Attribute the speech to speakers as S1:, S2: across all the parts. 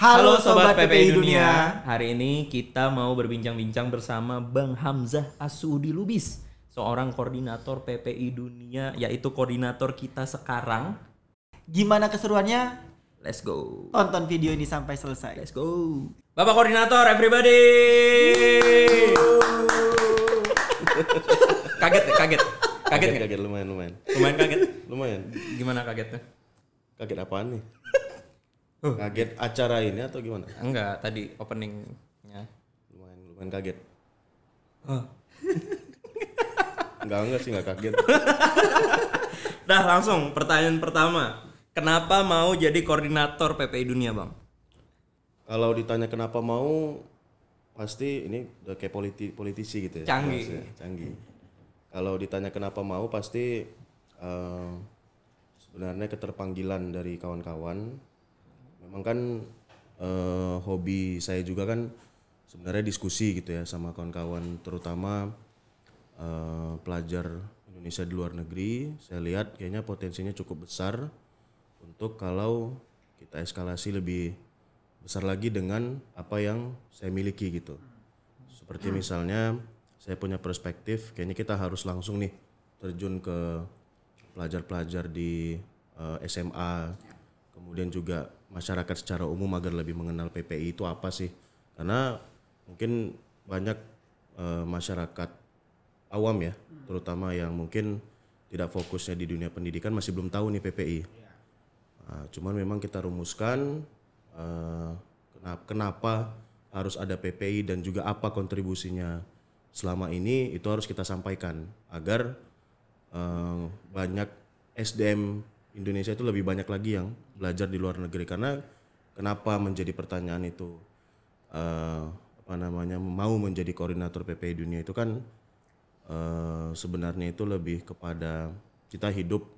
S1: Halo Sobat PPI Dunia. Hari ini kita mau berbincang-bincang bersama Bang Hamzah Asudi Lubis, seorang koordinator PPI Dunia, yaitu koordinator kita sekarang.
S2: Gimana keseruannya?
S1: Let's go.
S2: Tonton video ini sampai selesai.
S1: Let's go. Bapak koordinator, everybody. Kaget
S3: Kaget lumayan.
S1: Lumayan kaget.
S3: Lumayan.
S1: Gimana kagetnya?
S3: Kaget apaan nih? Kaget acara ini atau gimana?
S1: Enggak, tadi openingnya.
S3: Lumayan kaget. Enggak sih, enggak kaget.
S1: Dah langsung pertanyaan pertama. Kenapa mau jadi koordinator PPI Dunia, Bang?
S3: Kalau ditanya kenapa mau, pasti ini udah kayak politisi gitu ya.
S1: Canggih.
S3: Canggih. Kalau ditanya kenapa mau, pasti sebenarnya keterpanggilan dari kawan-kawan. Memang kan hobi saya juga kan sebenarnya diskusi gitu ya sama kawan-kawan, terutama pelajar Indonesia di luar negeri. Saya lihat kayaknya potensinya cukup besar untuk kalau kita eskalasi lebih besar lagi dengan apa yang saya miliki gitu. Seperti misalnya saya punya perspektif kayaknya kita harus langsung nih terjun ke pelajar-pelajar di SMA, kemudian juga masyarakat secara umum agar lebih mengenal PPI itu apa sih. Karena mungkin banyak masyarakat awam ya, terutama yang mungkin tidak fokusnya di dunia pendidikan masih belum tahu nih PPI. Cuman memang kita rumuskan kenapa harus ada PPI dan juga apa kontribusinya selama ini, itu harus kita sampaikan agar banyak SDM Indonesia itu lebih banyak lagi yang belajar di luar negeri. Karena kenapa menjadi pertanyaan itu mau menjadi koordinator PPI Dunia itu kan sebenarnya itu lebih kepada kita hidup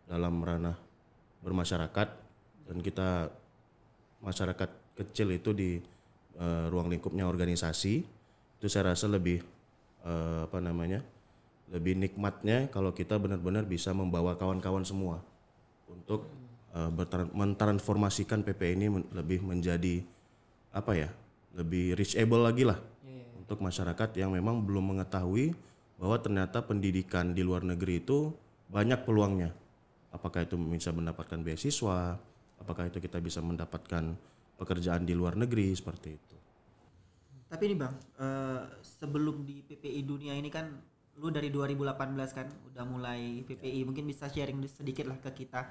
S3: dalam ranah bermasyarakat dan kita masyarakat kecil itu di ruang lingkupnya organisasi. Itu saya rasa lebih lebih nikmatnya kalau kita benar-benar bisa membawa kawan-kawan semua untuk mentransformasikan PPI ini lebih menjadi lebih reachable lagi lah untuk masyarakat yang memang belum mengetahui bahwa ternyata pendidikan di luar negeri itu banyak peluangnya. Apakah itu bisa mendapatkan beasiswa, apakah itu kita bisa mendapatkan pekerjaan di luar negeri seperti itu.
S2: Tapi ini Bang, sebelum di PPI Dunia ini kan lu dari 2018 kan udah mulai PPI, mungkin bisa sharing sedikit lah ke kita.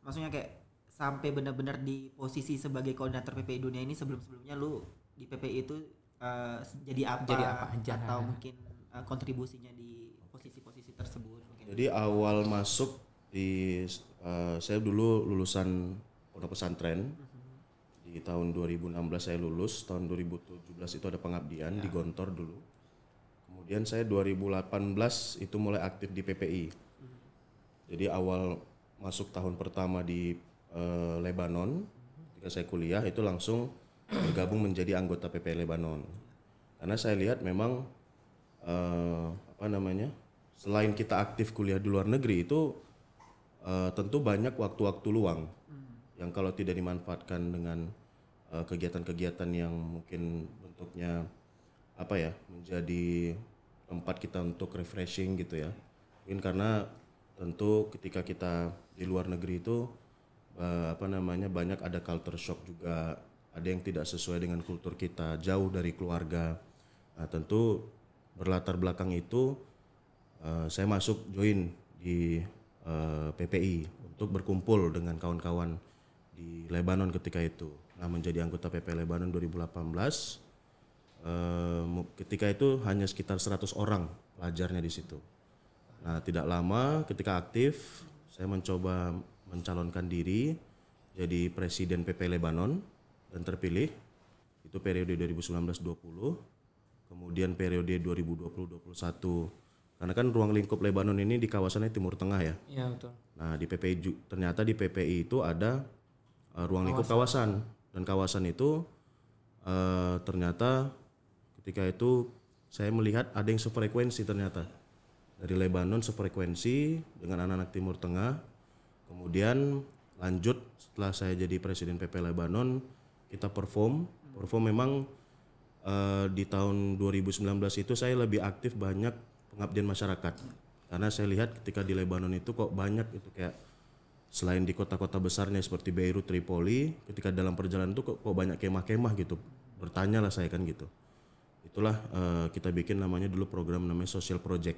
S2: Maksudnya kayak sampai benar-benar di posisi sebagai koordinator PPI Dunia ini, sebelum-sebelumnya lu di PPI itu jadi apa aja, atau mungkin kontribusinya di posisi-posisi tersebut mungkin.
S3: Jadi awal masuk saya dulu lulusan pondok pesantren. Di tahun 2016 saya lulus, tahun 2017 itu ada pengabdian di Gontor dulu. Kemudian saya 2018 itu mulai aktif di PPI. Jadi awal masuk tahun pertama di Lebanon, ketika saya kuliah itu langsung bergabung menjadi anggota PPI Lebanon. Karena saya lihat memang selain kita aktif kuliah di luar negeri itu tentu banyak waktu-waktu luang yang kalau tidak dimanfaatkan dengan kegiatan-kegiatan yang mungkin bentuknya menjadi tempat kita untuk refreshing gitu ya. Mungkin karena tentu ketika kita di luar negeri itu banyak ada culture shock juga, ada yang tidak sesuai dengan kultur kita, jauh dari keluarga. Nah, tentu berlatar belakang itu saya masuk join di PPI untuk berkumpul dengan kawan-kawan di Lebanon ketika itu. Nah, menjadi anggota PPI Lebanon 2018. Ketika itu hanya sekitar 100 orang pelajarnya di situ. Nah, tidak lama ketika aktif, saya mencoba mencalonkan diri jadi presiden PPI Lebanon dan terpilih. Itu periode 2019-20, kemudian periode 2020-21. Karena kan ruang lingkup Lebanon ini di kawasannya Timur Tengah ya.
S1: Iya, betul.
S3: Nah, di PPI ternyata di PPI itu ada ruang lingkup kawasan, dan kawasan itu ternyata ketika itu saya melihat ada yang sefrekuensi ternyata. Dari Lebanon sefrekuensi dengan anak-anak Timur Tengah. Kemudian lanjut setelah saya jadi presiden PPI Lebanon, kita perform memang di tahun 2019 itu saya lebih aktif banyak pengabdian masyarakat. Karena saya lihat ketika di Lebanon itu kok banyak itu kayak selain di kota-kota besarnya seperti Beirut, Tripoli, ketika dalam perjalanan itu kok banyak kemah-kemah gitu. Bertanya lah saya kan gitu. Itulah kita bikin namanya dulu program namanya Social Project,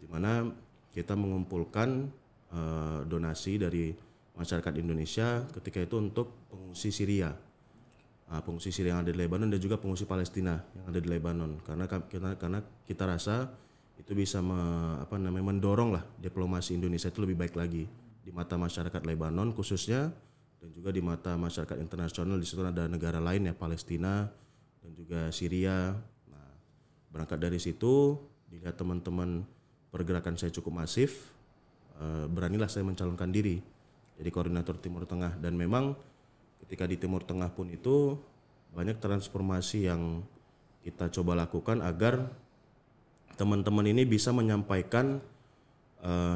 S3: di mana kita mengumpulkan donasi dari masyarakat Indonesia ketika itu untuk pengungsi Syria, pengungsi Syria yang ada di Lebanon dan juga pengungsi Palestina yang ada di Lebanon. Karena kita rasa itu bisa mendorong lah diplomasi Indonesia itu lebih baik lagi di mata masyarakat Lebanon khususnya, dan juga di mata masyarakat internasional. Di situ ada negara lain ya, Palestina dan juga Syria. Nah, berangkat dari situ dilihat teman-teman pergerakan saya cukup masif, beranilah saya mencalonkan diri jadi koordinator Timur Tengah. Dan memang ketika di Timur Tengah pun itu banyak transformasi yang kita coba lakukan agar teman-teman ini bisa menyampaikan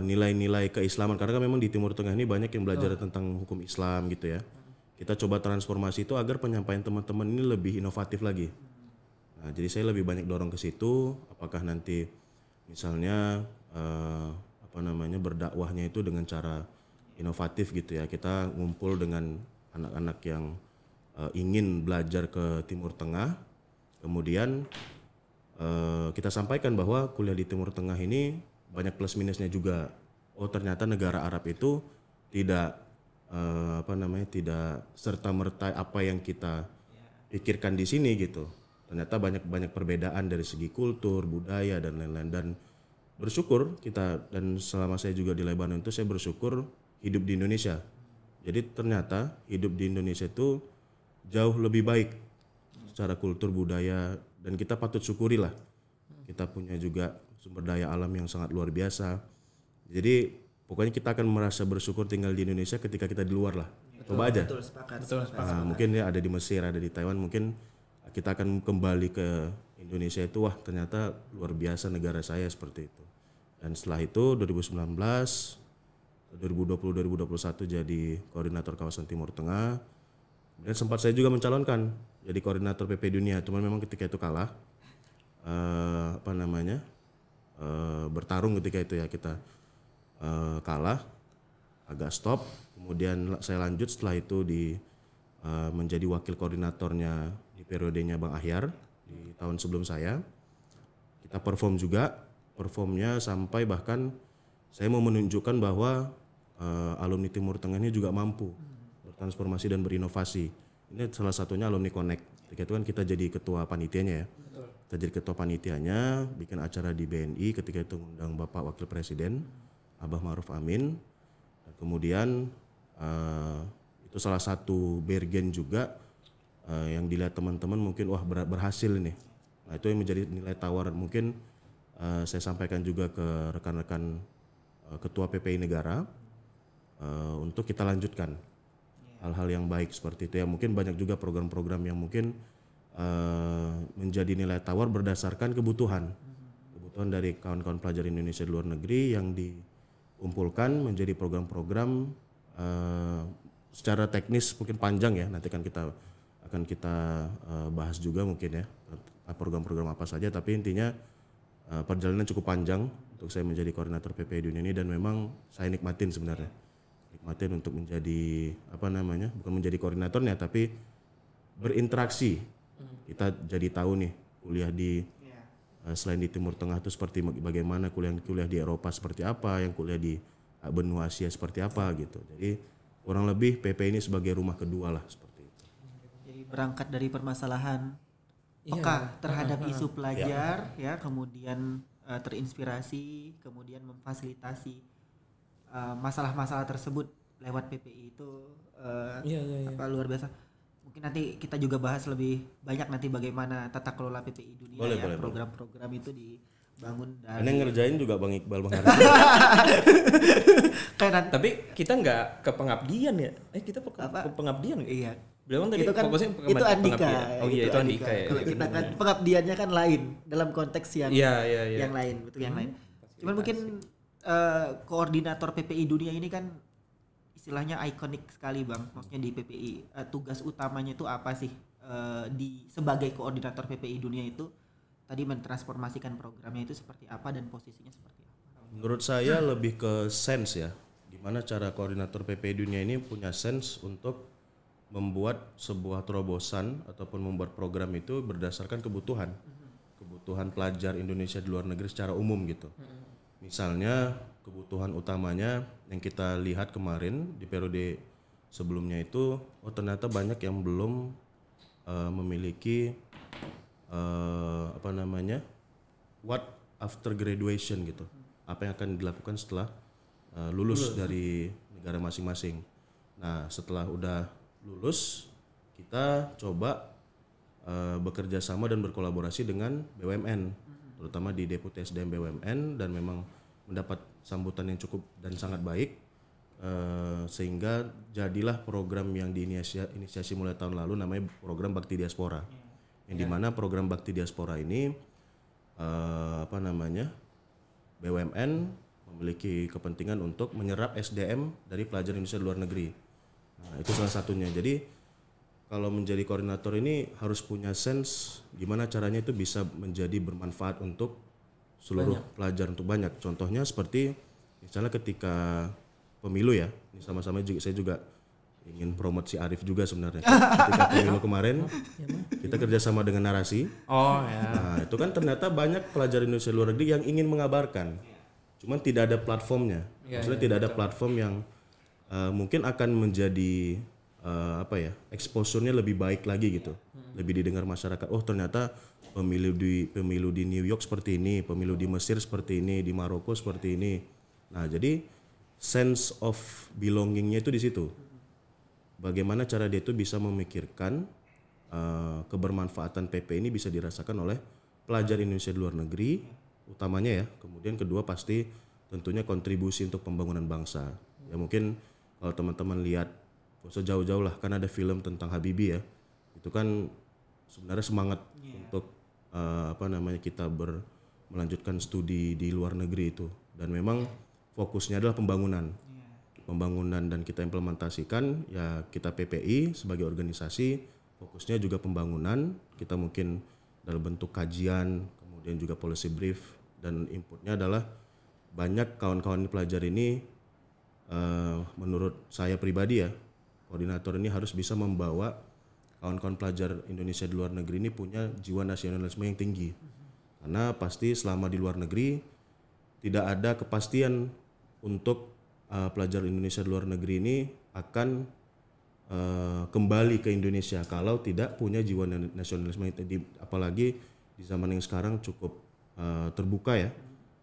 S3: nilai-nilai keislaman, karena kan memang di Timur Tengah ini banyak yang belajar tentang hukum Islam gitu ya. Kita coba transformasi itu agar penyampaian teman-teman ini lebih inovatif lagi. Nah, jadi saya lebih banyak dorong ke situ, apakah nanti misalnya berdakwahnya itu dengan cara inovatif gitu ya. Kita ngumpul dengan anak-anak yang ingin belajar ke Timur Tengah, kemudian kita sampaikan bahwa kuliah di Timur Tengah ini banyak plus minusnya juga. Oh, ternyata negara Arab itu tidak tidak serta-merta apa yang kita pikirkan di sini gitu. Ternyata banyak perbedaan dari segi kultur, budaya dan lain-lain. Dan bersyukur kita, dan selama saya juga di Lebanon itu saya bersyukur hidup di Indonesia. Jadi ternyata hidup di Indonesia itu jauh lebih baik secara kultur, budaya, dan kita patut syukuri lah. Kita punya juga sumber daya alam yang sangat luar biasa. Jadi pokoknya kita akan merasa bersyukur tinggal di Indonesia ketika kita di luar lah. Coba aja.
S2: Betul, sepakat.
S3: Mungkin ya ada di Mesir, ada di Taiwan, mungkin kita akan kembali ke Indonesia itu, wah ternyata luar biasa negara saya seperti itu. Dan setelah itu 2019, 2020-2021 jadi koordinator kawasan Timur Tengah. Dan sempat saya juga mencalonkan jadi koordinator PP Dunia, cuman memang ketika itu kalah. Bertarung ketika itu ya, kita kalah, agak stop. Kemudian saya lanjut setelah itu menjadi wakil koordinatornya di periodenya Bang Ahyar di tahun sebelum saya. Kita performnya sampai bahkan saya mau menunjukkan bahwa alumni Timur Tengah ini juga mampu bertransformasi dan berinovasi. Ini salah satunya alumni Connect. Ketika itu kan kita jadi ketua panitianya ya. Kita jadi ketua panitianya, bikin acara di BNI, ketika itu mengundang Bapak Wakil Presiden Abah Ma'ruf Amin. Dan kemudian itu salah satu bergen juga yang dilihat teman-teman mungkin wah berhasil ini. Nah, itu yang menjadi nilai tawar. Mungkin saya sampaikan juga ke rekan-rekan ketua PPI negara untuk kita lanjutkan hal-hal yang baik seperti itu ya. Mungkin banyak juga program-program yang mungkin menjadi nilai tawar berdasarkan kebutuhan dari kawan-kawan pelajar Indonesia di luar negeri yang dikumpulkan menjadi program-program secara teknis mungkin panjang ya, nanti kan kita bahas juga mungkin ya program-program apa saja, tapi intinya perjalanan cukup panjang untuk saya menjadi koordinator PPI Dunia ini, dan memang saya nikmatin sebenarnya untuk menjadi bukan menjadi koordinatornya tapi berinteraksi. Kita jadi tahu nih kuliah di selain di Timur Tengah itu seperti bagaimana, kuliah di Eropa seperti apa, yang kuliah di benua Asia seperti apa gitu. Jadi kurang lebih PP ini sebagai rumah kedua lah seperti itu.
S2: Jadi berangkat dari permasalahan peka terhadap isu pelajar ya, kemudian terinspirasi, kemudian memfasilitasi masalah-masalah tersebut lewat PPI itu luar biasa. Mungkin nanti kita juga bahas lebih banyak nanti bagaimana tata kelola PPI Dunia, boleh, program-program itu dibangun dari.
S3: Ini ngerjain juga Bang Iqbal, Bang Haris.
S1: Tapi kita nggak ke pengabdian ya? Kita ke pengabdian.
S2: Iya.
S1: Beliau tadi
S2: itu kan
S1: fokusnya
S2: itu Andika.
S1: Pengabdian. Oh iya, itu Andika ya.
S2: Kalau kita kan pengabdiannya kan lain dalam konteks yang yang lain, betul yang lain. Cuman mungkin koordinator PPI Dunia ini kan istilahnya ikonik sekali Bang. Maksudnya di PPI tugas utamanya itu apa sih di sebagai koordinator PPI dunia itu tadi mentransformasikan programnya itu seperti apa dan posisinya seperti apa?
S3: Menurut saya lebih ke sense ya. Gimana cara koordinator PPI dunia ini punya sense untuk membuat sebuah terobosan ataupun membuat program itu berdasarkan kebutuhan pelajar Indonesia di luar negeri secara umum gitu. Misalnya kebutuhan utamanya yang kita lihat kemarin di periode sebelumnya itu, ternyata banyak yang belum memiliki what after graduation gitu. Apa yang akan dilakukan setelah lulus dari negara masing-masing. Nah, setelah udah lulus, kita coba bekerja sama dan berkolaborasi dengan BUMN, terutama di Deputi SDM BUMN, dan memang mendapat sambutan yang cukup dan sangat baik, sehingga jadilah program yang diinisiasi mulai tahun lalu namanya program Bakti Diaspora, yang dimana program Bakti Diaspora ini BUMN memiliki kepentingan untuk menyerap SDM dari pelajar Indonesia di luar negeri. Nah, itu salah satunya. Jadi kalau menjadi koordinator ini harus punya sense gimana caranya itu bisa menjadi bermanfaat untuk seluruh pelajar, untuk banyak. Contohnya seperti misalnya ketika pemilu ya, ini sama-sama juga saya juga ingin promote si Arif juga sebenarnya. Ketika pemilu kemarin kita kerjasama dengan Narasi. Nah, itu kan ternyata banyak pelajar Indonesia luar negeri yang ingin mengabarkan, cuman tidak ada platformnya. Maksudnya tidak ada platform yang mungkin akan menjadi exposure-nya lebih baik lagi gitu, lebih didengar masyarakat. Oh, ternyata pemilu di New York seperti ini, pemilu di Mesir seperti ini, di Maroko seperti ini. Nah, jadi sense of belonging-nya itu di situ. Bagaimana cara dia itu bisa memikirkan kebermanfaatan PP ini bisa dirasakan oleh pelajar Indonesia di luar negeri, utamanya ya. Kemudian kedua pasti tentunya kontribusi untuk pembangunan bangsa. Ya mungkin kalau teman-teman lihat sejauh-jauh lah, kan ada film tentang Habibie ya. Itu kan sebenarnya semangat untuk kita melanjutkan studi di luar negeri itu. Dan memang fokusnya adalah pembangunan dan kita implementasikan ya, kita PPI sebagai organisasi fokusnya juga pembangunan. Kita mungkin dalam bentuk kajian, kemudian juga policy brief, dan inputnya adalah banyak kawan-kawan pelajar ini menurut saya pribadi ya, koordinator ini harus bisa membawa kawan-kawan pelajar Indonesia di luar negeri ini punya jiwa nasionalisme yang tinggi. Karena pasti selama di luar negeri tidak ada kepastian untuk pelajar Indonesia di luar negeri ini akan kembali ke Indonesia kalau tidak punya jiwa nasionalisme yang tinggi. Apalagi di zaman yang sekarang cukup terbuka ya.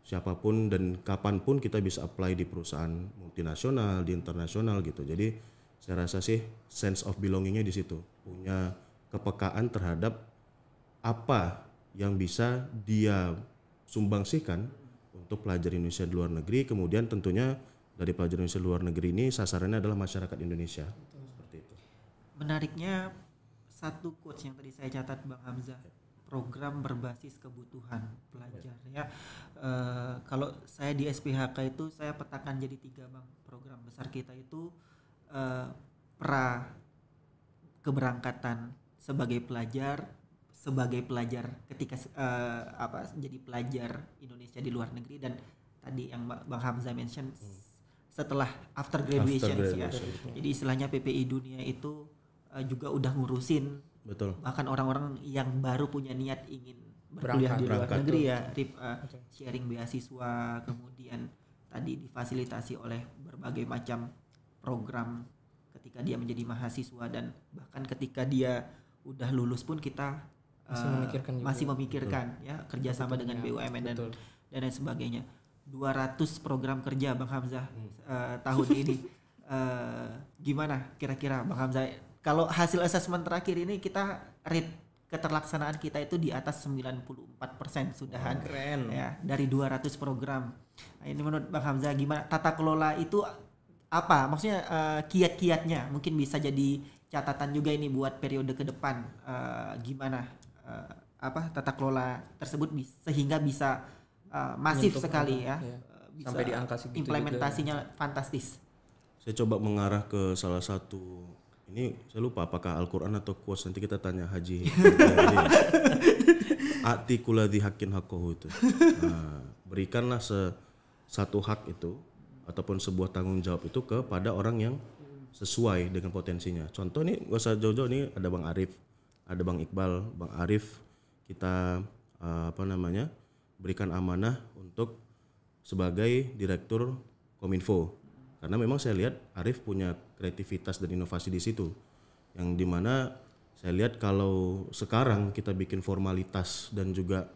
S3: Siapapun dan kapanpun kita bisa apply di perusahaan multinasional, di internasional gitu. Jadi saya rasa sih sense of belongingnya di situ, punya kepekaan terhadap apa yang bisa dia sumbangsihkan untuk pelajar Indonesia di luar negeri. Kemudian tentunya dari pelajar Indonesia di luar negeri ini sasarannya adalah masyarakat Indonesia. Seperti itu.
S2: Menariknya satu quotes yang tadi saya catat Bang Hamzah, program berbasis kebutuhan pelajar ya. Kalau saya di SPHK itu saya petakan jadi 3 Bang. Program besar kita itu pra keberangkatan sebagai pelajar ketika jadi pelajar Indonesia di luar negeri, dan tadi yang Bang Hamzah mention setelah after graduation ya. Jadi istilahnya PPI dunia itu juga udah ngurusin.
S3: Betul.
S2: Bahkan orang-orang yang baru punya niat ingin berkuliah di luar negeri ya, sharing beasiswa, kemudian tadi difasilitasi oleh berbagai macam program ketika dia menjadi mahasiswa, dan bahkan ketika dia udah lulus pun kita masih memikirkan ya, kerjasama dengan BUMN dan lain sebagainya. 200 program kerja Bang Hamzah tahun ini. Gimana kira-kira Bang Hamzah, kalau hasil asesmen terakhir ini kita rate keterlaksanaan kita itu di atas 94% sudahan.
S1: Keren.
S2: Ya, dari 200 program. Nah, ini menurut Bang Hamzah gimana tata kelola itu, apa maksudnya kiat-kiatnya, mungkin bisa jadi catatan juga ini buat periode ke depan, gimana tata kelola tersebut sehingga bisa masif sekali ya, bisa
S1: sampai di angka segitu
S2: implementasinya juga fantastis.
S3: saya coba mengarah ke salah satu, ini saya lupa apakah Al-Quran atau quotes, nanti kita tanya Haji. Ati kuladi hakin hakohu itu. Nah, berikanlah satu hak itu ataupun sebuah tanggung jawab itu kepada orang yang sesuai dengan potensinya. Contoh nih, gak usah jauh-jauh, nih ada Bang Arif, ada Bang Iqbal, Bang Arif kita berikan amanah untuk sebagai direktur Kominfo. Karena memang saya lihat Arif punya kreativitas dan inovasi di situ. Yang dimana saya lihat kalau sekarang kita bikin formalitas dan juga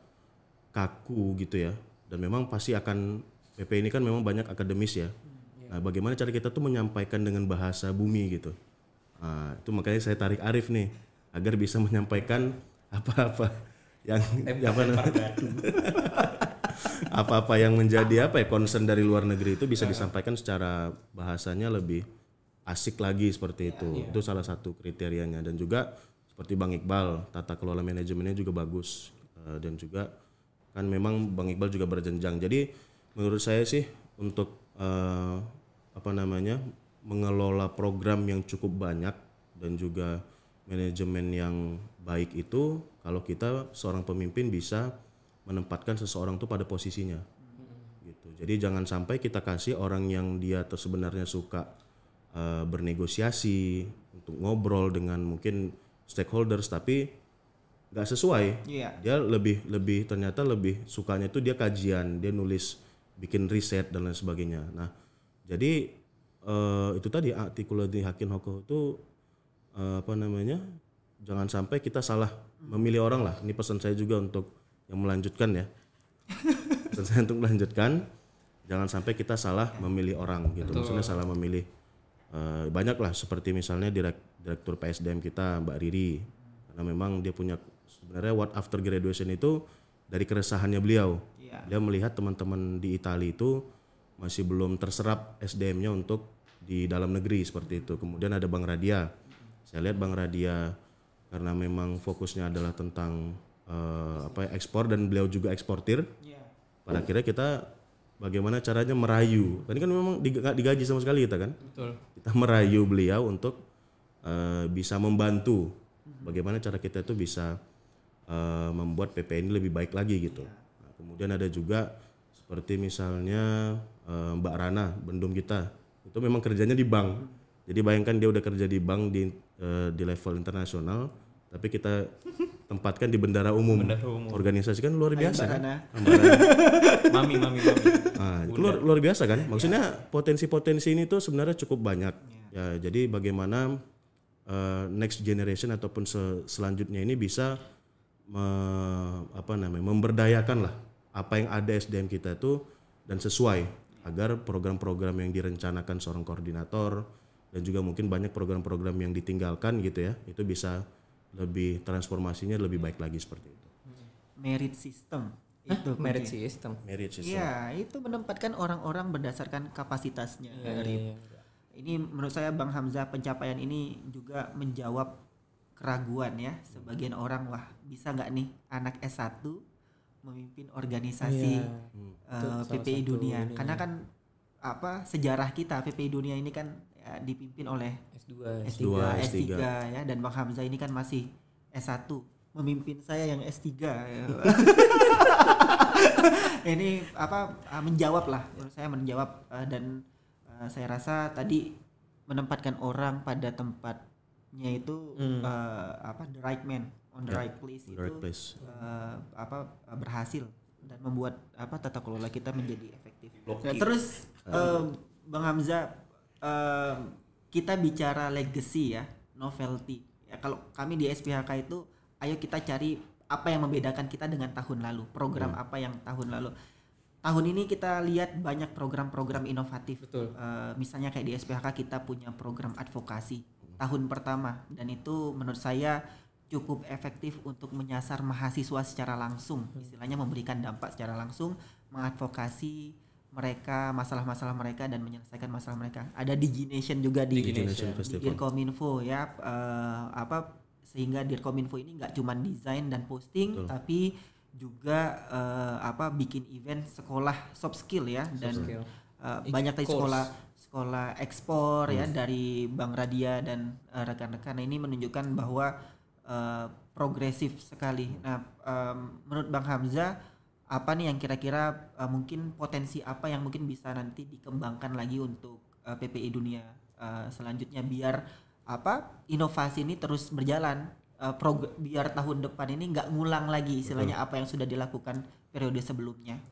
S3: kaku gitu ya. Dan memang pasti akan, PP ini kan memang banyak akademis ya. Nah, bagaimana cara kita tuh menyampaikan dengan bahasa bumi gitu. Nah, itu makanya saya tarik Arif nih agar bisa menyampaikan apa-apa yang apa-apa yang menjadi concern dari luar negeri itu bisa disampaikan secara bahasanya lebih asik lagi seperti itu. Itu salah satu kriterianya. Dan juga seperti Bang Iqbal, tata kelola manajemennya juga bagus. Dan juga kan memang Bang Iqbal juga berjenjang. Jadi menurut saya sih untuk mengelola program yang cukup banyak dan juga manajemen yang baik itu, kalau kita seorang pemimpin bisa menempatkan seseorang tuh pada posisinya gitu. Jadi jangan sampai kita kasih orang yang dia tuh sebenarnya suka bernegosiasi untuk ngobrol dengan mungkin stakeholders tapi nggak sesuai. Dia lebih ternyata lebih sukanya tuh dia kajian, dia nulis, bikin riset dan lain sebagainya. Nah, jadi itu tadi artikulasi hakin hokoh itu jangan sampai kita salah memilih orang lah. Ini pesan saya juga untuk yang melanjutkan ya. Pesan saya untuk melanjutkan, jangan sampai kita salah memilih orang gitu. Maksudnya salah memilih banyak lah, seperti misalnya direktur PSDM kita Mbak Riri, karena memang dia punya sebenarnya what after graduation itu dari keresahannya beliau. Dia melihat teman-teman di Italia itu masih belum terserap SDM-nya untuk di dalam negeri seperti itu. Kemudian ada Bang Radia. Saya lihat Bang Radia karena memang fokusnya adalah tentang ekspor dan beliau juga eksportir. Pada akhirnya kita bagaimana caranya merayu. Tadi kan memang digaji sama sekali kita kan.
S1: Betul.
S3: Kita merayu beliau untuk bisa membantu. Bagaimana cara kita itu bisa membuat PP ini lebih baik lagi gitu. Nah, kemudian ada juga seperti misalnya Mbak Rana, bendum kita. Itu memang kerjanya di bank. Jadi bayangkan dia udah kerja di bank di level internasional, tapi kita tempatkan di bendara umum. Organisasi kan luar biasa kan.
S1: Mami.
S3: Nah, itu luar biasa kan. Maksudnya potensi-potensi ini tuh sebenarnya cukup banyak. Ya, jadi bagaimana next generation ataupun selanjutnya ini bisa memberdayakan lah apa yang ada SDM kita itu dan sesuai agar program-program yang direncanakan seorang koordinator dan juga mungkin banyak program-program yang ditinggalkan gitu ya, itu bisa lebih transformasinya lebih baik lagi seperti itu.
S2: Merit system.
S1: Merit system.
S2: Iya, itu menempatkan orang-orang berdasarkan kapasitasnya. Ini menurut saya Bang Hamzah, pencapaian ini juga menjawab keraguan ya sebagian orang, wah bisa nggak nih anak S1 memimpin organisasi PPI Dunia. Karena kan sejarah kita PPI Dunia ini kan ya, dipimpin oleh S3 ya, dan Bang Hamzah ini kan masih S1 memimpin saya yang S3 ya. Ini menjawab lah, menurut saya menjawab dan saya rasa tadi menempatkan orang pada tempatnya itu the right man on the right place itu berhasil dan membuat tata kelola kita menjadi efektif. Nah, terus Bang Hamzah, kita bicara legacy ya, novelty. Ya, kalau kami di SPHK itu ayo kita cari apa yang membedakan kita dengan tahun lalu, program apa yang tahun lalu. Tahun ini kita lihat banyak program-program inovatif. Misalnya kayak di SPHK kita punya program advokasi tahun pertama, dan itu menurut saya cukup efektif untuk menyasar mahasiswa secara langsung, istilahnya memberikan dampak secara langsung, mengadvokasi mereka, masalah-masalah mereka dan menyelesaikan masalah mereka. Ada DigiNation juga di Dirkominfo ya, sehingga Dirkominfo ini nggak cuma desain dan posting, tapi juga bikin event sekolah soft skill ya, dan banyak tadi sekolah sekolah ekspor ya dari Bang Radia dan rekan-rekan. Nah, ini menunjukkan bahwa progresif sekali. Nah, menurut Bang Hamzah apa nih yang kira-kira mungkin potensi apa yang mungkin bisa nanti dikembangkan lagi untuk PPI Dunia selanjutnya biar inovasi ini terus berjalan, biar tahun depan ini nggak ngulang lagi istilahnya apa yang sudah dilakukan periode sebelumnya.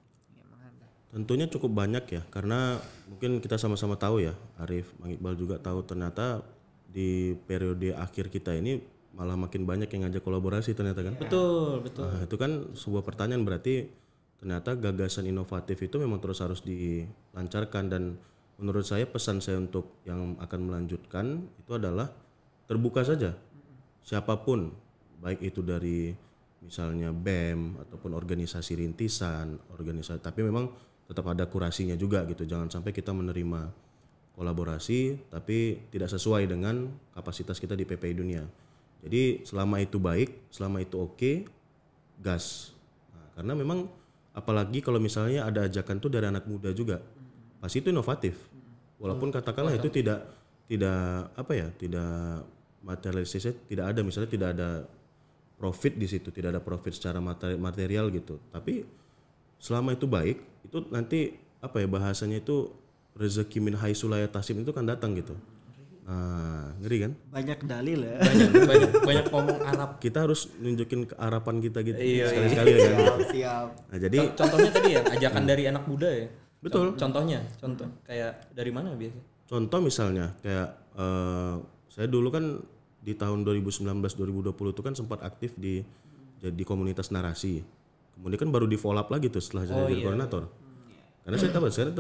S3: Tentunya cukup banyak ya, karena mungkin kita sama-sama tahu ya, Arif, Bang Iqbal juga tahu ternyata di periode akhir kita ini malah makin banyak yang ngajak kolaborasi ternyata kan.
S1: Betul.
S3: Nah, itu kan sebuah pertanyaan, berarti ternyata gagasan inovatif itu memang terus harus dilancarkan, dan menurut saya pesan saya untuk yang akan melanjutkan itu adalah terbuka saja. Siapapun, baik itu dari misalnya BEM ataupun organisasi rintisan, tapi memang tetap ada kurasinya juga gitu. Jangan sampai kita menerima kolaborasi tapi tidak sesuai dengan kapasitas kita di PPI Dunia. Jadi selama itu baik, selama itu oke, gas. Nah, karena memang apalagi kalau misalnya ada ajakan tuh dari anak muda juga, pasti itu inovatif. Walaupun katakanlah itu tidak materialistisnya tidak ada, misalnya tidak ada profit di situ, tidak ada profit secara material gitu. Tapi selama itu baik, itu nanti bahasanya itu rezeki min haitsu la yahtasib itu kan datang gitu. Nah, ngeri kan?
S2: Banyak dalil ya.
S1: Banyak ngomong Arab.
S3: Kita harus nunjukin kearapan kita gitu
S1: sekali-sekali
S3: ya kan.
S2: Siap.
S3: Nah, jadi
S1: contohnya tadi ya ajakan dari anak muda ya.
S3: Betul.
S1: Contoh kayak dari mana biasanya?
S3: Contoh misalnya kayak saya dulu kan di tahun 2019-2020 itu kan sempat aktif di komunitas narasi. Kemudian kan baru di follow up lagi tuh setelah saya jadi koordinator. Karena saya tahu saya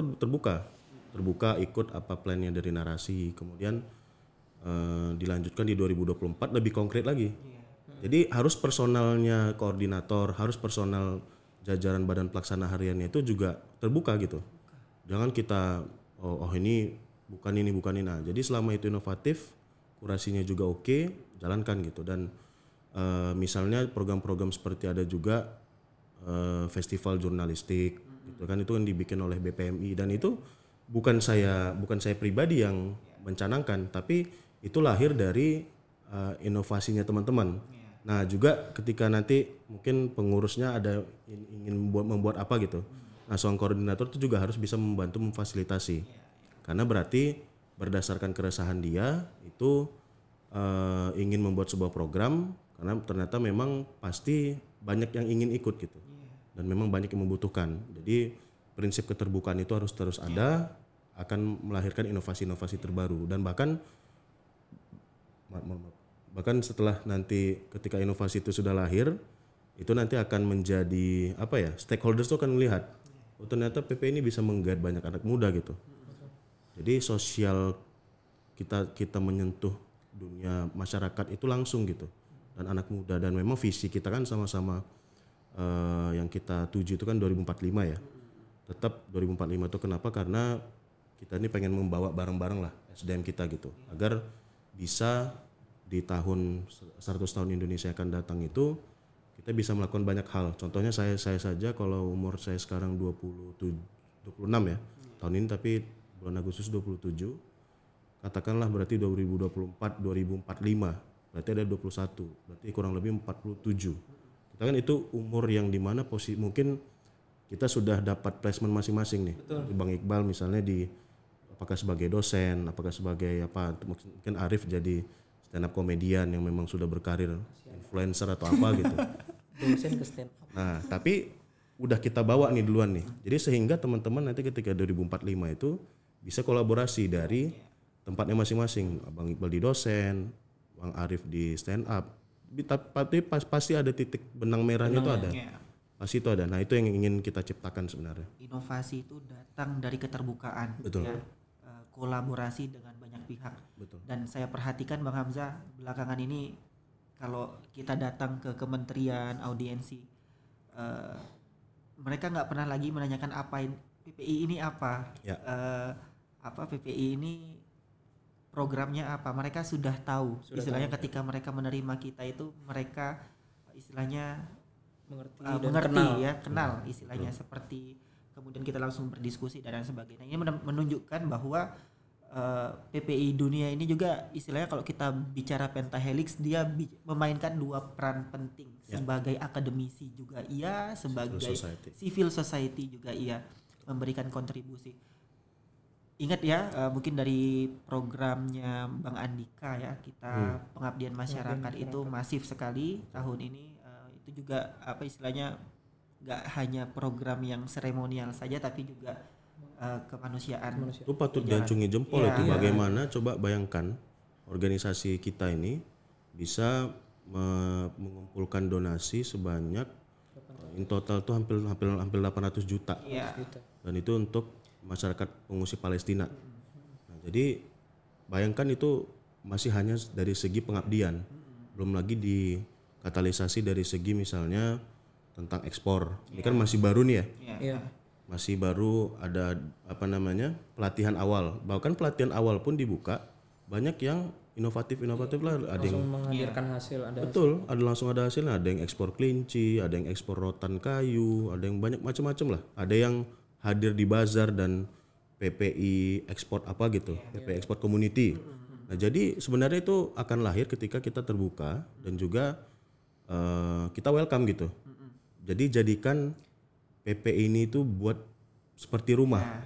S3: terbuka ikut apa plannya dari narasi, kemudian dilanjutkan di 2024 lebih konkret lagi. Jadi harus personalnya koordinator, harus personal jajaran badan pelaksana hariannya itu juga terbuka gitu. Jangan kita ini bukan ini. Nah, jadi selama itu inovatif, kurasinya juga oke, jalankan gitu. Dan misalnya program-program seperti ada juga festival jurnalistik gitu kan, itu kan dibikin oleh BPMI, dan itu bukan saya pribadi yang mencanangkan, tapi itu lahir dari inovasinya teman-teman. Nah, juga ketika nanti mungkin pengurusnya ada ingin membuat apa gitu. Nah, seorang koordinator itu juga harus bisa membantu memfasilitasi. Karena berarti berdasarkan keresahan dia itu ingin membuat sebuah program, karena ternyata memang pasti banyak yang ingin ikut gitu. Dan memang banyak yang membutuhkan. Jadi prinsip keterbukaan itu harus terus ada, akan melahirkan inovasi-inovasi terbaru, dan bahkan setelah nanti ketika inovasi itu sudah lahir, itu nanti akan menjadi stakeholders itu akan melihat ternyata PP ini bisa menggait banyak anak muda gitu. Jadi sosial kita menyentuh dunia masyarakat itu langsung gitu, dan anak muda, dan memang visi kita kan sama-sama yang kita tuju itu kan 2045 ya. Tetap 2045 itu kenapa? Karena kita ini pengen membawa bareng-bareng lah SDM kita gitu, agar bisa di tahun 100 tahun Indonesia akan datang itu kita bisa melakukan banyak hal. Contohnya saya saja kalau umur saya sekarang 26 ya tahun ini, tapi bulan Agustus 27, katakanlah berarti 2024 2045 berarti ada 21, berarti kurang lebih 47. Kita kan itu umur yang dimana mungkin kita sudah dapat placement masing-masing nih. Betul. Bang Iqbal misalnya apakah sebagai dosen, apakah sebagai mungkin Arif jadi stand up komedian yang memang sudah berkarir, influencer atau apa gitu.
S1: Dosen ke stand up.
S3: Nah, tapi udah kita bawa nih duluan nih. Jadi sehingga teman-teman nanti ketika 2045 itu bisa kolaborasi dari tempatnya masing-masing. Bang Iqbal di dosen, Bang Arif di stand up. Tapi pasti ada titik benang merahnya itu ada. Pasti itu ada. Nah, itu yang ingin kita ciptakan sebenarnya.
S2: Inovasi itu datang dari keterbukaan.
S3: Betul.
S2: Ya, kolaborasi dengan banyak pihak.
S3: Betul.
S2: Dan saya perhatikan Bang Hamzah belakangan ini kalau kita datang ke kementerian audiensi, mereka nggak pernah lagi menanyakan PPI ini apa,
S3: ya.
S2: PPI ini programnya apa. Mereka sudah tahu. Istilahnya ketika mereka menerima kita itu mereka istilahnya mengerti kenal istilahnya. Seperti kemudian kita langsung berdiskusi dan sebagainya. Ini menunjukkan bahwa PPI dunia ini juga istilahnya kalau kita bicara pentahelix dia memainkan dua peran penting sebagai akademisi juga iya, sebagai civil society juga iya, memberikan kontribusi. Ingat ya, mungkin dari programnya Bang Andika ya, kita pengabdian masyarakat itu masif sekali tahun ini. Itu juga apa istilahnya nggak hanya program yang seremonial saja tapi juga kemanusiaan.
S3: Itu patut diacungi jempol itu. Bagaimana coba bayangkan organisasi kita ini bisa mengumpulkan donasi sebanyak in total tuh hampir 800 juta. Dan itu untuk masyarakat pengungsi Palestina. Nah, jadi bayangkan itu masih hanya dari segi pengabdian. Belum lagi dikatalisasi dari segi misalnya tentang ekspor. Ini kan masih baru nih ya. Masih baru ada pelatihan awal. Bahkan pelatihan awal pun dibuka banyak yang inovatif lah, ada yang
S1: menghadirkan hasil,
S3: langsung ada hasilnya, ada yang ekspor kelinci, ada yang ekspor rotan kayu, ada yang banyak macam-macam lah. Ada yang hadir di bazar dan PPI ekspor apa gitu, PPI ekspor community. Nah, jadi sebenarnya itu akan lahir ketika kita terbuka dan juga kita welcome gitu. Jadi jadikan PPI ini tuh buat seperti rumah,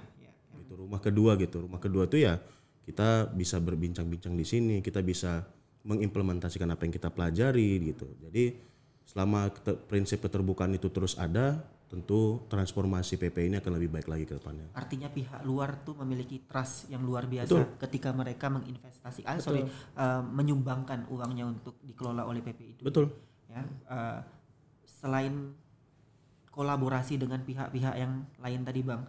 S3: gitu, rumah kedua gitu. Rumah kedua tuh ya kita bisa berbincang-bincang di sini, kita bisa mengimplementasikan apa yang kita pelajari gitu. Jadi selama prinsip keterbukaan itu terus ada, tentu transformasi PPI ini akan lebih baik lagi ke depannya.
S2: Artinya pihak luar tuh memiliki trust yang luar biasa ketika mereka menyumbangkan uangnya untuk dikelola oleh PPI itu.
S3: Betul.
S2: Ya, selain kolaborasi dengan pihak-pihak yang lain tadi Bang,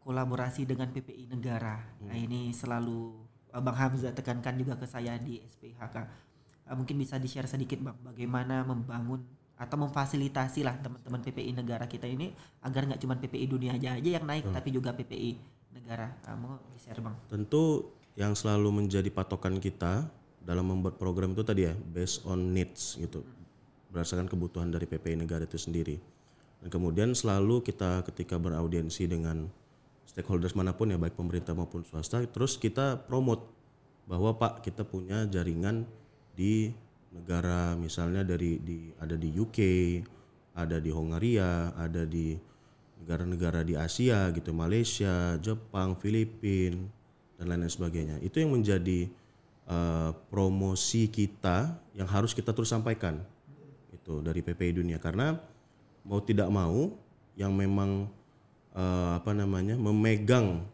S2: kolaborasi dengan PPI negara. Nah ini selalu Bang Hamzah tekankan juga ke saya di SPHK. Mungkin bisa di-share sedikit Bang, bagaimana membangun atau memfasilitasi lah teman-teman PPI negara kita ini agar nggak cuma PPI dunia aja yang naik tapi juga PPI negara. Mau di-share Bang?
S3: Tentu yang selalu menjadi patokan kita dalam membuat program itu tadi ya, based on needs gitu, berdasarkan kebutuhan dari PPI negara itu sendiri. Dan kemudian selalu kita ketika beraudiensi dengan stakeholders manapun ya, baik pemerintah maupun swasta, terus kita promote bahwa Pak, kita punya jaringan di negara misalnya ada di UK, ada di Hongaria, ada di negara-negara di Asia gitu, Malaysia, Jepang, Filipina dan lain-lain sebagainya. Itu yang menjadi promosi kita yang harus kita terus sampaikan itu dari PPI Dunia, karena mau tidak mau yang memang memegang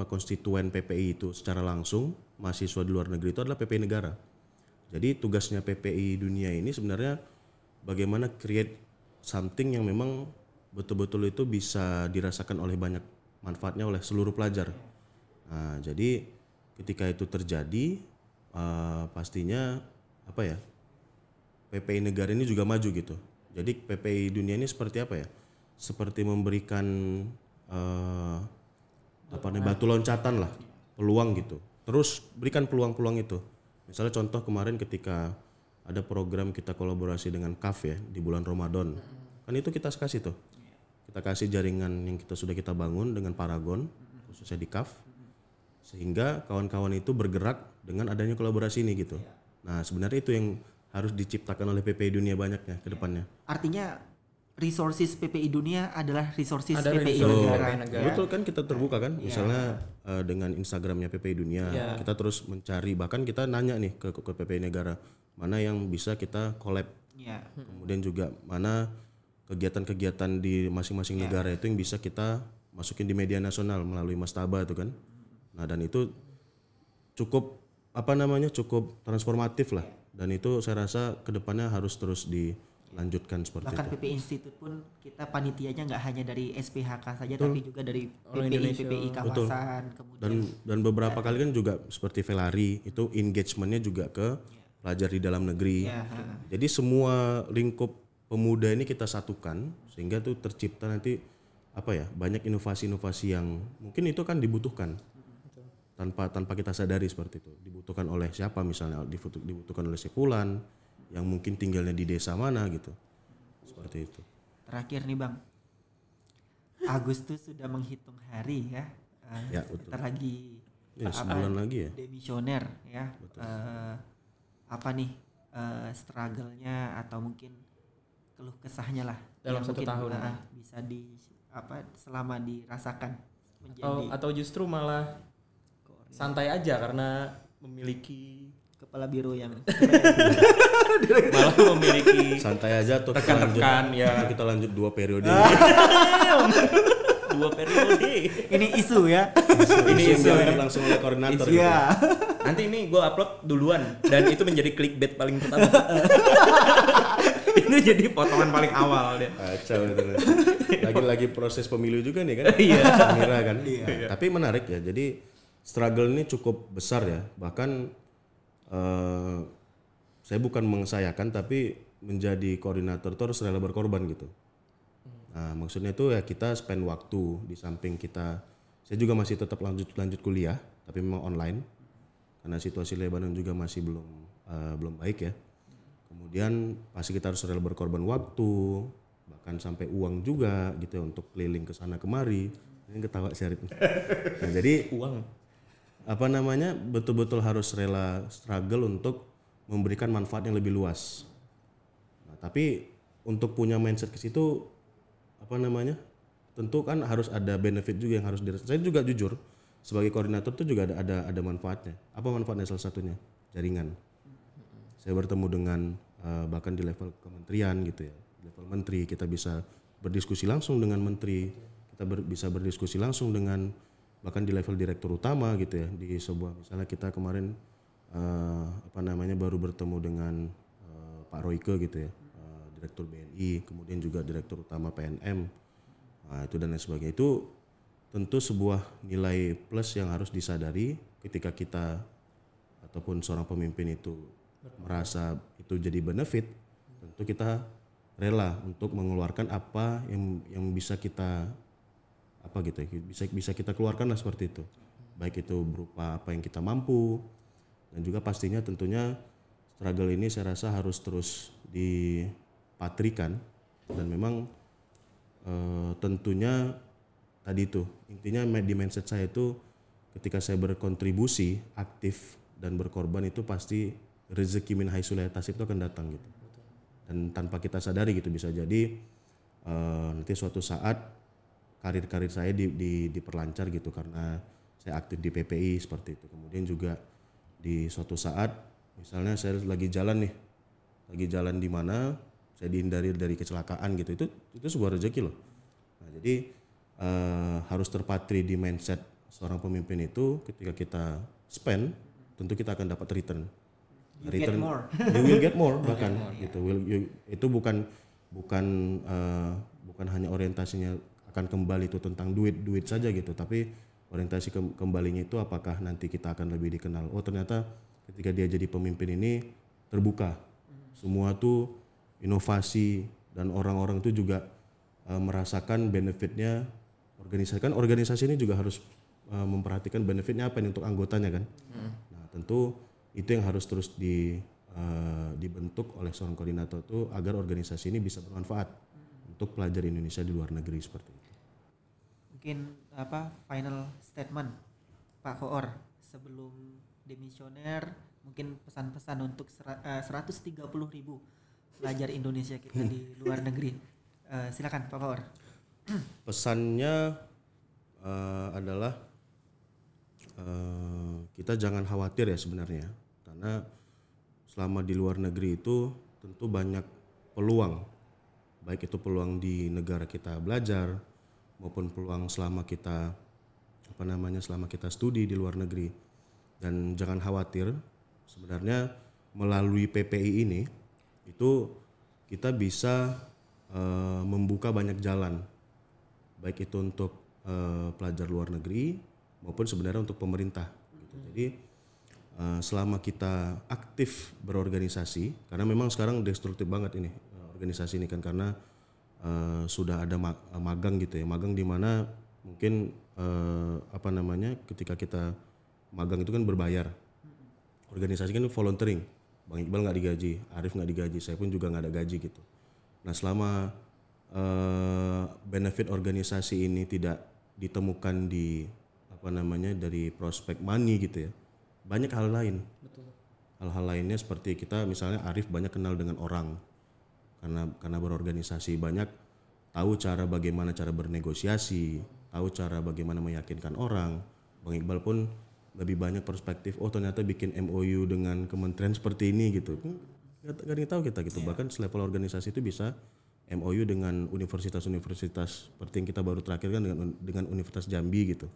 S3: konstituen PPI itu secara langsung, mahasiswa di luar negeri itu adalah PPI negara. Jadi tugasnya PPI Dunia ini sebenarnya bagaimana create something yang memang betul-betul itu bisa dirasakan oleh banyak manfaatnya oleh seluruh pelajar. Nah, jadi ketika itu terjadi pastinya PPI negara ini juga maju gitu. Jadi PPI Dunia ini seperti apa ya? Seperti memberikan batu loncatan lah, peluang gitu. Terus berikan peluang-peluang itu. Misalnya contoh kemarin ketika ada program kita kolaborasi dengan CAF ya di bulan Ramadan. Kan itu kita kasih tuh. Kita kasih jaringan yang sudah kita bangun dengan Paragon, khususnya di CAF. Sehingga kawan-kawan itu bergerak dengan adanya kolaborasi ini gitu. Nah, sebenarnya itu yang harus diciptakan oleh PPI Dunia banyaknya ke depannya.
S2: Artinya resources PPI Dunia adalah resources PPI negara.
S3: Betul kan, kita terbuka kan, misalnya dengan Instagramnya PPI Dunia, kita terus mencari, bahkan kita nanya nih ke PPI negara mana yang bisa kita collab. Kemudian juga mana kegiatan-kegiatan di masing-masing negara itu yang bisa kita masukin di media nasional melalui Mastaba itu kan. Nah, dan itu cukup cukup transformatif lah. Dan itu saya rasa kedepannya harus terus dilanjutkan seperti
S2: bahkan
S3: itu.
S2: PPI Institute pun kita panitianya nggak hanya dari SPHK saja, tapi juga dari PPI kawasan. Kemudian
S3: dan beberapa kali kan juga seperti Velari itu engagementnya juga ke pelajar di dalam negeri. Jadi semua lingkup pemuda ini kita satukan sehingga tuh tercipta nanti banyak inovasi-inovasi yang mungkin itu kan dibutuhkan. Tanpa kita sadari seperti itu. Dibutuhkan oleh siapa misalnya, dibutuhkan oleh si fulan yang mungkin tinggalnya di desa mana gitu. Seperti itu.
S2: Terakhir nih Bang, Agustus sudah menghitung hari ya.
S3: Ya, betul.
S2: Sebentar lagi
S3: Ya, sebulan lagi ya.
S2: Demisioner ya. Apa nih struggle-nya atau mungkin keluh kesahnya lah
S1: Dalam
S2: yang
S1: 1
S2: mungkin,
S1: tahun.
S2: bisa selama dirasakan
S1: Atau justru malah santai aja karena memiliki
S2: kepala biru yang
S1: malah memiliki
S3: Santai aja tuh
S1: rekan-rekan ya.
S3: kita lanjut 2 periode.
S1: 2 periode.
S2: ini isu ya.
S3: Ini yang langsung oleh koordinator gitu.
S2: Iya.
S1: Nanti ini gue upload duluan dan itu menjadi clickbait paling pertama. Itu jadi potongan paling awal deh.
S3: Kacau itu. Lagi-lagi proses pemilu juga nih kan.
S1: Iya.
S3: Mira kan. Tapi menarik ya. Jadi struggle ini cukup besar ya. Bahkan saya bukan mengesayangkan tapi menjadi koordinator itu harus rela berkorban gitu. Nah, maksudnya itu ya kita spend waktu di samping saya juga masih tetap lanjut kuliah tapi memang online karena situasi Lebanon juga masih belum baik ya. Kemudian pasti kita harus rela berkorban waktu, bahkan sampai uang juga gitu ya, untuk keliling ke sana kemari. Ini ketawa Syarif. Nah, jadi
S1: Uang.
S3: betul-betul harus rela struggle untuk memberikan manfaat yang lebih luas. Nah, tapi untuk punya mindset ke situ tentu kan harus ada benefit juga yang harus dirasakan. Saya juga jujur sebagai koordinator itu juga ada manfaatnya. Apa manfaatnya? Salah satunya jaringan. Saya bertemu dengan bahkan di level kementerian gitu ya, level menteri, kita bisa berdiskusi langsung dengan menteri, kita bisa berdiskusi langsung dengan bahkan di level direktur utama gitu ya, di sebuah misalnya kita kemarin baru bertemu dengan Pak Royke gitu ya, direktur BNI, kemudian juga direktur utama PNM, nah, itu dan lain sebagainya. Itu tentu sebuah nilai plus yang harus disadari ketika kita ataupun seorang pemimpin itu merasa itu jadi benefit, tentu kita rela untuk mengeluarkan apa yang bisa kita bisa kita keluarkan lah seperti itu, baik itu berupa apa yang kita mampu, dan juga pastinya tentunya struggle ini saya rasa harus terus dipatrikan dan memang tentunya tadi itu intinya di mindset saya itu ketika saya berkontribusi aktif dan berkorban itu pasti rezeki min haitsu la yahtasib itu akan datang gitu. Dan tanpa kita sadari gitu bisa jadi nanti suatu saat karir saya diperlancar gitu karena saya aktif di PPI seperti itu. Kemudian juga di suatu saat misalnya saya lagi jalan di mana saya dihindari dari kecelakaan gitu, itu sebuah rezeki loh. Nah, jadi harus terpatri di mindset seorang pemimpin itu ketika kita spend tentu kita akan dapat return.
S2: You
S3: will get more bahkan gitu. Itu bukan hanya orientasinya akan kembali itu tentang duit saja gitu, tapi orientasi kembalinya itu apakah nanti kita akan lebih dikenal. Oh ternyata ketika dia jadi pemimpin ini terbuka, semua tuh inovasi dan orang-orang itu juga merasakan benefitnya organisasi ini juga harus memperhatikan benefitnya apa nih untuk anggotanya kan. Nah tentu itu yang harus terus dibentuk oleh seorang koordinator itu agar organisasi ini bisa bermanfaat untuk pelajar Indonesia di luar negeri seperti itu.
S2: Mungkin final statement Pak Koor sebelum demisioner, mungkin pesan-pesan untuk 130.000 pelajar Indonesia kita di luar negeri. Silakan Pak Koor.
S3: Pesannya adalah kita jangan khawatir ya sebenarnya, karena selama di luar negeri itu tentu banyak peluang, baik itu peluang di negara kita belajar maupun peluang selama kita studi di luar negeri. Dan jangan khawatir, sebenarnya melalui PPI ini itu kita bisa membuka banyak jalan, baik itu untuk pelajar luar negeri maupun sebenarnya untuk pemerintah gitu. Jadi selama kita aktif berorganisasi, karena memang sekarang destruktif banget ini organisasi ini kan, karena sudah ada magang gitu ya, magang di mana mungkin ketika kita magang itu kan berbayar, organisasi kan volunteering, Bang Iqbal nggak digaji, Arif nggak digaji, saya pun juga nggak ada gaji gitu. Nah selama benefit organisasi ini tidak ditemukan di dari prospek money gitu ya. Banyak hal lain.
S1: Betul.
S3: Hal-hal lainnya seperti kita misalnya Arif banyak kenal dengan orang karena berorganisasi, banyak tahu bagaimana cara bernegosiasi, tahu cara bagaimana meyakinkan orang. Bang Iqbal pun lebih banyak perspektif, oh ternyata bikin MOU dengan kementerian seperti ini gitu. Gak ada yang tahu kita gitu. Bahkan selevel organisasi itu bisa MOU dengan universitas-universitas seperti yang kita baru terakhir kan dengan Universitas Jambi gitu.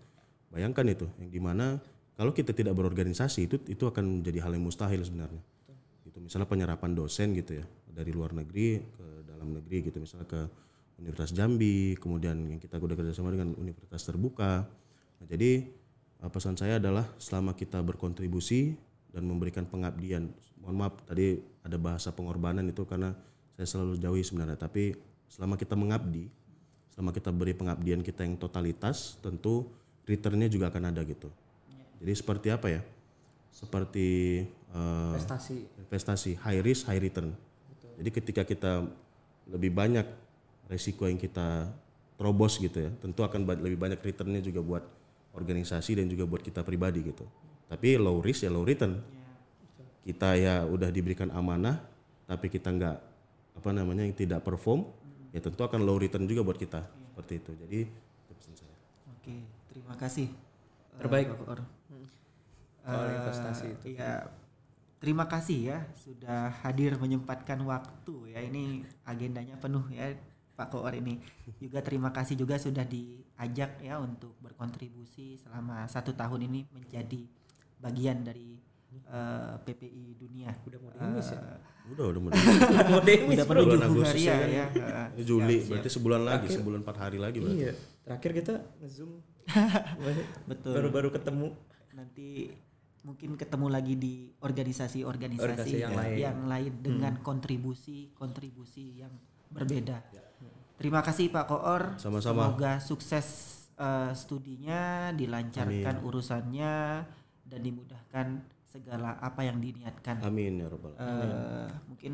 S3: Bayangkan itu, yang dimana kalau kita tidak berorganisasi itu akan menjadi hal yang mustahil sebenarnya. Gitu. Misalnya penyerapan dosen gitu ya dari luar negeri ke dalam negeri gitu, misalnya ke Universitas Jambi, kemudian yang kita udah kerjasama dengan universitas terbuka. Nah, jadi pesan saya adalah selama kita berkontribusi dan memberikan pengabdian, mohon maaf tadi ada bahasa pengorbanan itu karena saya selalu jauhi sebenarnya, tapi selama kita mengabdi, selama kita beri pengabdian kita yang totalitas, tentu returnnya juga akan ada gitu. Jadi seperti apa ya? Seperti investasi high risk high return. Betul. Jadi ketika kita lebih banyak resiko yang kita terobos gitu ya, tentu akan lebih banyak returnnya juga buat organisasi dan juga buat kita pribadi gitu. Tapi low risk ya low return. Kita ya udah diberikan amanah, tapi kita nggak yang tidak perform, ya tentu akan low return juga buat kita. Seperti itu. Jadi itu pesan saya.
S2: Oke, terima kasih.
S1: Terbaik.
S2: Soal investasi itu. Ya, terima kasih ya sudah hadir menyempatkan waktu ya. Ini agendanya penuh ya Pak Koor ini. Juga terima kasih juga sudah diajak ya untuk berkontribusi selama 1 tahun ini menjadi bagian dari PPI Dunia.
S1: Udah mau demis ya?
S3: Udah mau
S1: demis.
S2: Udah menuju Hungaria ya.
S3: Ini Juli, berarti sebulan lagi, sebulan 4 hari lagi berarti.
S1: Iya, terakhir kita nge-zoom.
S2: Betul.
S1: Baru-baru ketemu.
S2: Nanti mungkin ketemu lagi di organisasi yang lain dengan kontribusi yang berbeda. Terima kasih Pak Koor.
S3: Sama-sama.
S2: Semoga sukses studinya, dilancarkan urusannya dan dimudahkan segala apa yang diniatkan.
S3: Amin ya Rabbal Alamin.
S2: Mungkin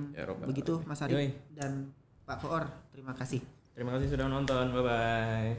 S2: begitu Mas Arif dan Pak Koor. Terima kasih.
S1: Terima kasih sudah nonton. Bye bye.